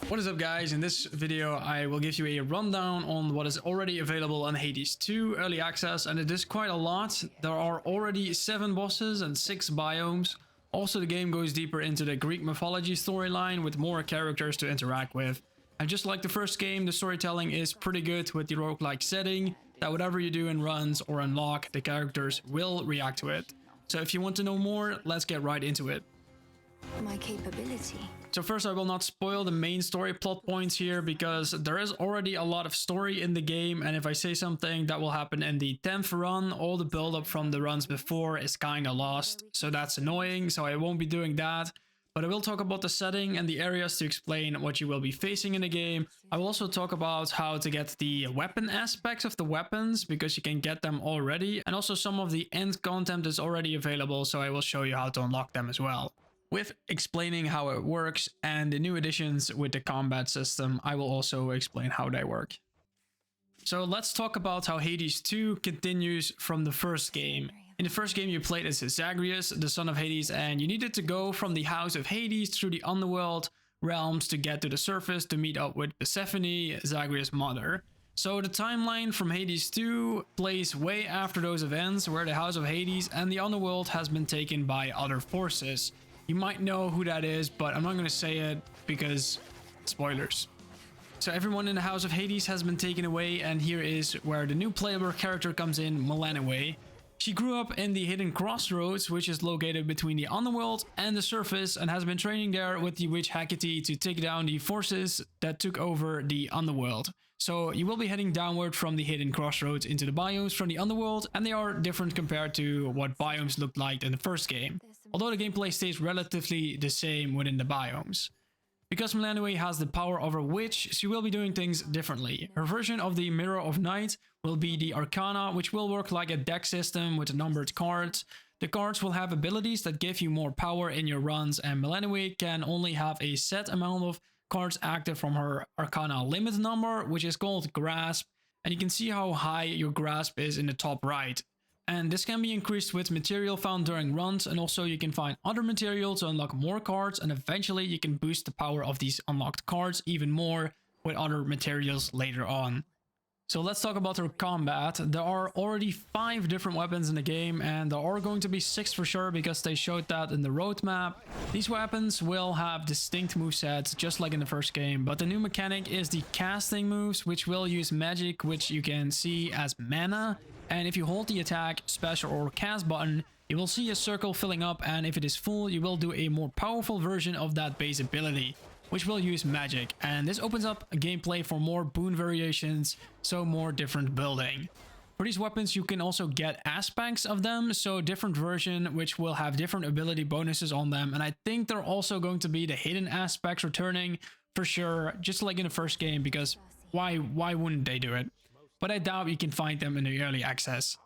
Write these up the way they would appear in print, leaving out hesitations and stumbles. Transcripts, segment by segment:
What is up, guys? In this video I will give you a rundown on what is already available on Hades 2 early access, and it is quite a lot. There are already 7 bosses and 6 biomes. Also, the game goes deeper into the Greek mythology storyline with more characters to interact with. And just like the first game, the storytelling is pretty good with the roguelike setting, that whatever you do in runs or unlock, the characters will react to it. So if you want to know more, let's get right into it. My capability. So first, I will not spoil the main story plot points here because there is already a lot of story in the game, and if I say something that will happen in the 10th run, all the build-up from the runs before is kinda lost. So that's annoying, so I won't be doing that. But I will talk about the setting and the areas to explain what you will be facing in the game. I will also talk about how to get the weapon aspects of the weapons, because you can get them already. And also some of the end content is already available, so I will show you how to unlock them as well. With explaining how it works and the new additions with the combat system, I will also explain how they work. So let's talk about how Hades 2 continues from the first game. In the first game, you played as Zagreus, the son of Hades, and you needed to go from the house of Hades through the underworld realms to get to the surface to meet up with Persephone, Zagreus' mother. So the timeline from Hades 2 plays way after those events, where the house of Hades and the underworld has been taken by other forces. You might know who that is, but I'm not going to say it because spoilers. So everyone in the house of Hades has been taken away, and here is where the new playable character comes in, Melanaway. She grew up in the hidden crossroads, which is located between the underworld and the surface, and has been training there with the witch Hecate to take down the forces that took over the underworld. So you will be heading downward from the hidden crossroads into the biomes from the underworld, and they are different compared to what biomes looked like in the first game, although the gameplay stays relatively the same within the biomes. Because Melanaway has the power of a witch, she will be doing things differently. Her version of the Mirror of Night will be the Arcana, which will work like a deck system with numbered cards. The cards will have abilities that give you more power in your runs, and Melanaway can only have a set amount of cards active from her Arcana limit number, which is called Grasp, and you can see how high your Grasp is in the top right. And this can be increased with material found during runs, and also you can find other material to unlock more cards, and eventually you can boost the power of these unlocked cards even more with other materials later on. So let's talk about her combat. There are already 5 different weapons in the game, and there are going to be 6 for sure because they showed that in the roadmap. These weapons will have distinct movesets just like in the first game, but the new mechanic is the casting moves, which will use magic, which you can see as mana. And if you hold the attack, special or cast button, you will see a circle filling up, and if it is full, you will do a more powerful version of that base ability, which will use magic. And this opens up a gameplay for more boon variations, so more different building. For these weapons, you can also get aspects of them, so different version which will have different ability bonuses on them. And I think they're also going to be the hidden aspects returning for sure, just like in the first game, because why wouldn't they do it? But I doubt you can find them in the early access.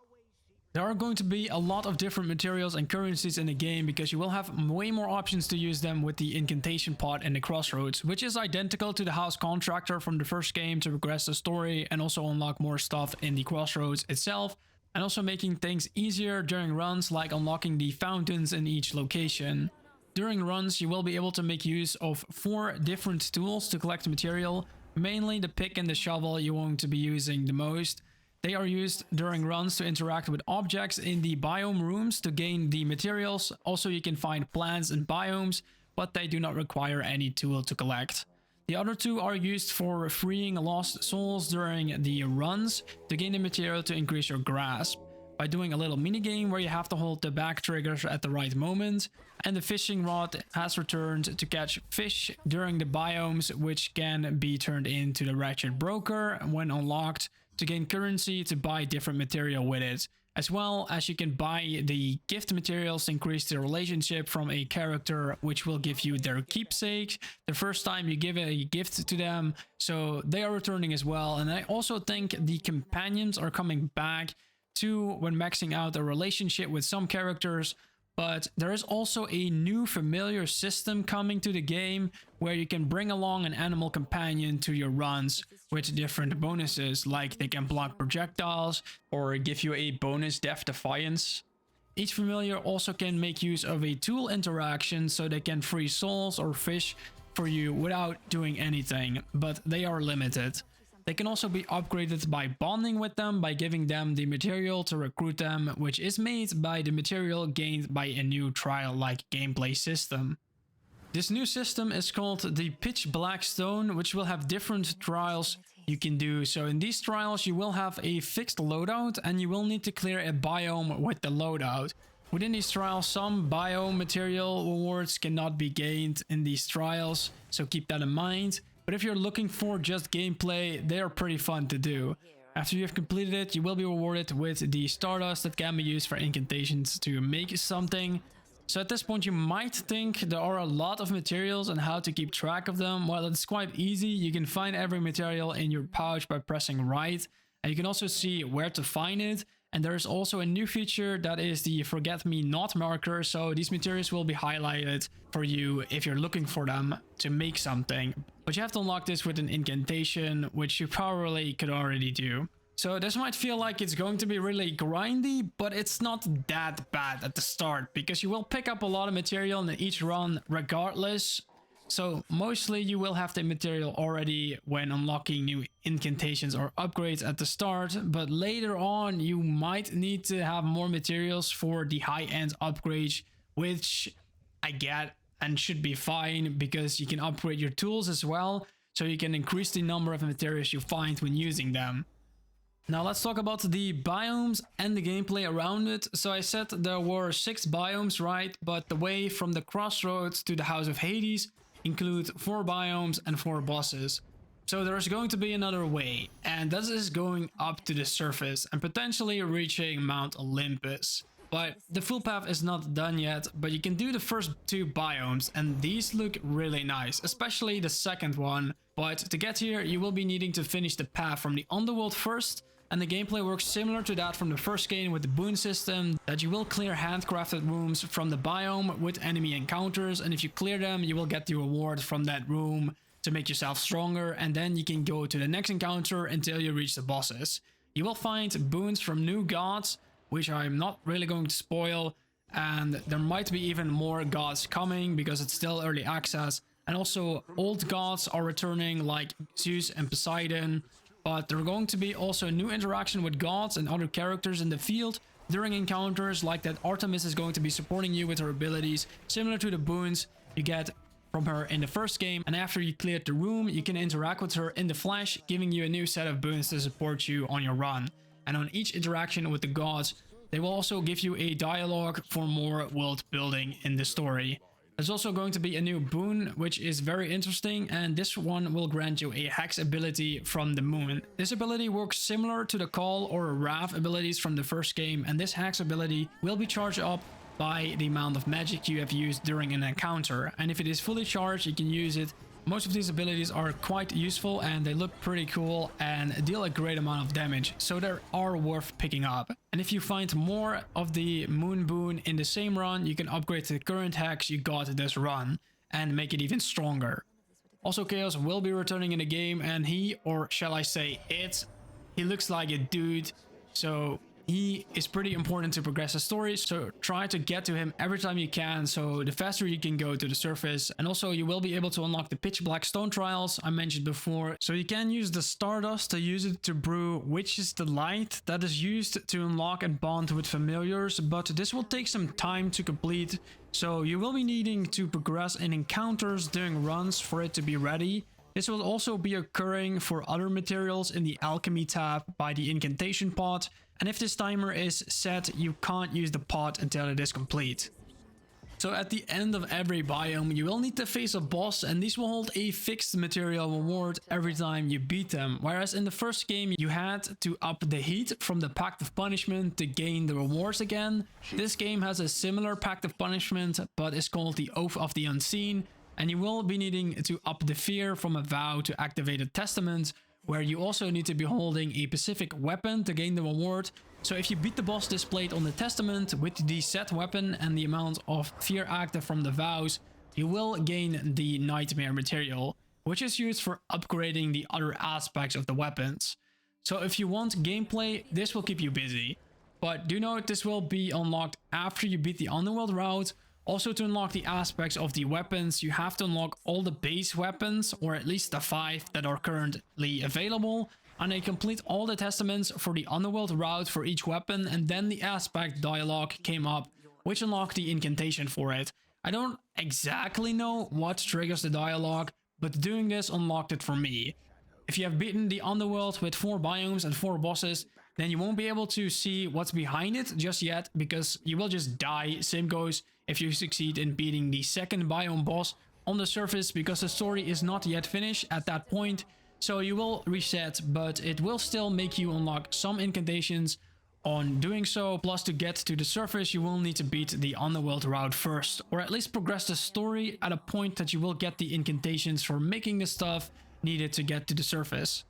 There are going to be a lot of different materials and currencies in the game, because you will have way more options to use them with the incantation pot in the crossroads, which is identical to the house contractor from the first game to progress the story and also unlock more stuff in the crossroads itself, and also making things easier during runs, like unlocking the fountains in each location. During runs, you will be able to make use of 4 different tools to collect material. Mainly the pick and the shovel you want to be using the most. They are used during runs to interact with objects in the biome rooms to gain the materials. Also, you can find plants in biomes, but they do not require any tool to collect. The other 2 are used for freeing lost souls during the runs to gain the material to increase your grasp, by doing a little minigame where you have to hold the back triggers at the right moment. And the fishing rod has returned to catch fish during the biomes, which can be turned into the Wretched Broker when unlocked to gain currency to buy different material with it. As well as you can buy the gift materials to increase the relationship from a character, which will give you their keepsake the first time you give a gift to them. So they are returning as well. And I also think the companions are coming back too when maxing out a relationship with some characters. But there is also a new familiar system coming to the game where you can bring along an animal companion to your runs with different bonuses, like they can block projectiles or give you a bonus Death Defiance. Each familiar also can make use of a tool interaction, so they can free souls or fish for you without doing anything, but they are limited. They can also be upgraded by bonding with them, by giving them the material to recruit them, which is made by the material gained by a new trial-like gameplay system. This new system is called the Pitch Black Stone, which will have different trials you can do. So in these trials you will have a fixed loadout and you will need to clear a biome with the loadout. Within these trials, some biome material rewards cannot be gained in these trials, so keep that in mind. But if you're looking for just gameplay, they are pretty fun to do. After you have completed it, you will be rewarded with the Stardust that can be used for incantations to make something. So at this point you might think there are a lot of materials and how to keep track of them. Well, it's quite easy. You can find every material in your pouch by pressing right, and you can also see where to find it. And there is also a new feature that is the Forget Me Not marker, so these materials will be highlighted for you if you're looking for them to make something. But you have to unlock this with an incantation, which you probably could already do. So this might feel like it's going to be really grindy, but it's not that bad at the start, because you will pick up a lot of material in each run regardless. So mostly you will have the material already when unlocking new incantations or upgrades at the start, but later on you might need to have more materials for the high-end upgrades, which I get and should be fine because you can upgrade your tools as well, so you can increase the number of materials you find when using them. Now let's talk about the biomes and the gameplay around it. So I said there were 6 biomes, right? But the way from the crossroads to the House of Hades include 4 biomes and 4 bosses. So there's going to be another way, and that is going up to the surface and potentially reaching Mount Olympus. But the full path is not done yet, but you can do the first 2 biomes, and these look really nice, especially the second one. But to get here, you will be needing to finish the path from the underworld first, and the gameplay works similar to that from the first game with the boon system, that you will clear handcrafted rooms from the biome with enemy encounters, and if you clear them you will get the reward from that room to make yourself stronger, and then you can go to the next encounter until you reach the bosses. You will find boons from new gods, which I'm not really going to spoil, and there might be even more gods coming because it's still early access, and also old gods are returning like Zeus and Poseidon. But there are going to be also new interaction with gods and other characters in the field during encounters, like that Artemis is going to be supporting you with her abilities, similar to the boons you get from her in the first game. And after you cleared the room, you can interact with her in the flesh, giving you a new set of boons to support you on your run. And on each interaction with the gods, they will also give you a dialogue for more world building in the story. There's also going to be a new boon, which is very interesting, and this one will grant you a hex ability from the moon. This ability works similar to the call or wrath abilities from the first game, and this hex ability will be charged up by the amount of magic you have used during an encounter, and if it is fully charged you can use it. Most of these abilities are quite useful and they look pretty cool and deal a great amount of damage, so they are worth picking up. And if you find more of the moon boon in the same run, you can upgrade to the current hex you got this run and make it even stronger. Also, Chaos will be returning in the game, and he, or shall I say it, he looks like a dude, so he is pretty important to progress the story, so try to get to him every time you can, so the faster you can go to the surface. And also you will be able to unlock the pitch black stone trials I mentioned before, so you can use the Stardust to use it to brew Witch's Delight that is used to unlock and bond with familiars, but this will take some time to complete, so you will be needing to progress in encounters during runs for it to be ready. This will also be occurring for other materials in the alchemy tab by the incantation pot, and if this timer is set, you can't use the pot until it is complete. So at the end of every biome, you will need to face a boss, and these will hold a fixed material reward every time you beat them. Whereas in the first game, you had to up the heat from the Pact of Punishment to gain the rewards again. This game has a similar Pact of Punishment, but is called the Oath of the Unseen, and you will be needing to up the fear from a vow to activate a testament, where you also need to be holding a specific weapon to gain the reward. So if you beat the boss displayed on the testament with the set weapon and the amount of fear active from the vows, you will gain the nightmare material, which is used for upgrading the other aspects of the weapons. So if you want gameplay, this will keep you busy. But do note this will be unlocked after you beat the underworld route. Also, to unlock the aspects of the weapons, you have to unlock all the base weapons, or at least the 5 that are currently available, and then complete all the testaments for the underworld route for each weapon, and then the aspect dialogue came up, which unlocked the incantation for it. I don't exactly know what triggers the dialogue, but doing this unlocked it for me. If you have beaten the underworld with 4 biomes and 4 bosses, then you won't be able to see what's behind it just yet, because you will just die. Same goes if you succeed in beating the 2nd biome boss on the surface, because the story is not yet finished at that point. So you will reset, but it will still make you unlock some incantations on doing so. Plus, to get to the surface, you will need to beat the underworld route first, or at least progress the story at a point that you will get the incantations for making the stuff needed to get to the surface.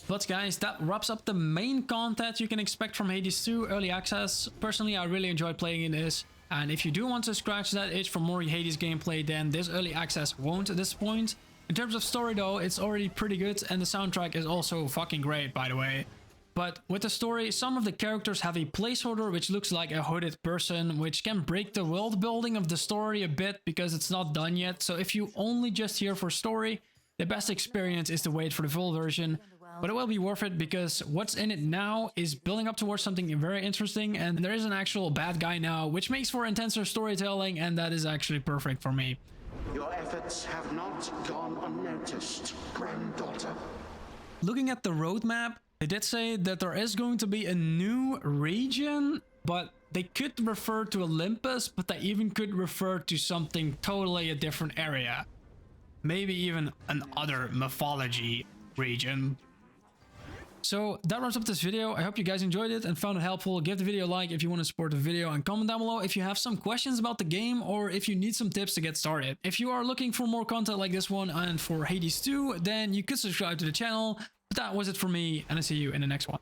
But guys, that wraps up the main content you can expect from Hades 2 Early Access. Personally, I really enjoyed playing in this, and if you do want to scratch that itch for more Hades gameplay, then this Early Access won't disappoint. In terms of story though, it's already pretty good, and the soundtrack is also fucking great, by the way. But with the story, some of the characters have a placeholder which looks like a hooded person, which can break the world building of the story a bit because it's not done yet. So if you only just here for story, the best experience is to wait for the full version. But it will be worth it, because what's in it now is building up towards something very interesting, and there is an actual bad guy now, which makes for intenser storytelling, and that is actually perfect for me. Your efforts have not gone unnoticed, granddaughter. Looking at the roadmap, they did say that there is going to be a new region, but they could refer to Olympus, but they even could refer to something totally a different area. Maybe even another mythology region. So that wraps up this video. I hope you guys enjoyed it and found it helpful. Give the video a like if you want to support the video, and comment down below if you have some questions about the game or if you need some tips to get started. If you are looking for more content like this one and for Hades 2, then you could subscribe to the channel. But that was it for me, and I'll see you in the next one.